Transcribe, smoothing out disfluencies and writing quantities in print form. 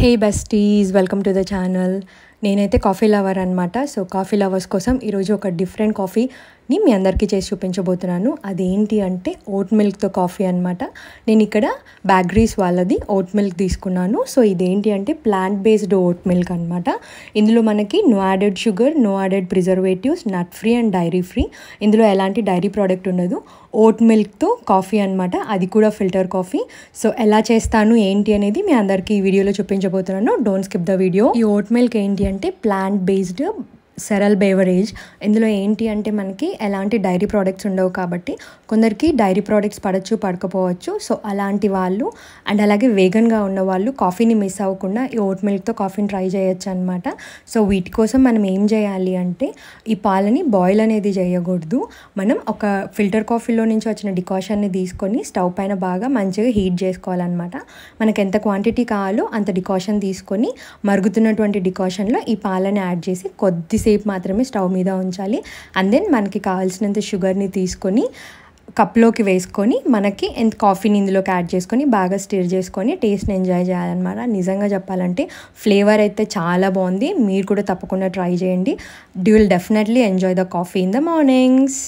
Hey besties, welcome to the channel. నేనైతే coffee lover అనమాట. So coffee lovers కోసం ఈరోజు ఒక డిఫరెంట్ కాఫీని మీ అందరికీ చేసి చూపించబోతున్నాను. అదేంటి అంటే ఓట్ మిల్క్తో కాఫీ అనమాట. నేను ఇక్కడ బ్యాగ్రీస్ వాళ్ళది ఓట్ మిల్క్ తీసుకున్నాను. సో ఇదేంటి అంటే ప్లాంట్ బేస్డ్ ఓట్ మిల్క్ అనమాట. ఇందులో మనకి no added sugar, no added preservatives, nut free and dairy free. ఇందులో ఎలాంటి డైరీ ప్రోడక్ట్ ఉండదు. ఓట్ మిల్క్తో కాఫీ అనమాట, అది కూడా ఫిల్టర్ కాఫీ. సో ఎలా చేస్తాను ఏంటి అనేది మీ అందరికీ ఈ వీడియోలో చూపించబోతున్నాను. Don't skip the video. ఈ ఓట్ మిల్క్ ఏంటి అంటే ప్లాంట్ బేస్డ్ సెరల్ బేవరేజ్. ఇందులో ఏంటి అంటే మనకి ఎలాంటి డైరీ ప్రోడక్ట్స్ ఉండవు కాబట్టి కొందరికి డైరీ ప్రోడక్ట్స్ పడచ్చు పడకపోవచ్చు. సో అలాంటి వాళ్ళు అండ్ అలాగే వేగన్గా ఉన్న వాళ్ళు కాఫీని మిస్ అవ్వకుండా ఈ ఓట్ మిల్క్తో కాఫీని ట్రై చేయొచ్చు అనమాట. సో వీటి కోసం మనం ఏం చేయాలి అంటే ఈ పాలని బాయిల్ అనేది చేయకూడదు. మనం ఒక ఫిల్టర్ కాఫీలో నుంచి వచ్చిన డికాషన్ని తీసుకొని స్టవ్ పైన బాగా మంచిగా హీట్ చేసుకోవాలన్నమాట. మనకు ఎంత క్వాంటిటీ కావాలో అంత డికాషన్ తీసుకొని మరుగుతున్నటువంటి డికాషన్లో ఈ పాలని యాడ్ చేసి కొద్దిసేపు మాత్రమే స్టవ్ మీద ఉంచాలి. అండ్ దెన్ మనకి కావాల్సినంత షుగర్ని తీసుకొని కప్లోకి వేసుకొని మనకి ఎంత కాఫీని ఇందులోకి యాడ్ చేసుకొని బాగా స్టిర్ చేసుకొని టేస్ట్ని ఎంజాయ్ చేయాలన్నమాట. నిజంగా చెప్పాలంటే ఫ్లేవర్ అయితే చాలా బాగుంది. మీరు కూడా తప్పకుండా ట్రై చేయండి. You will definitely enjoy the coffee in the mornings.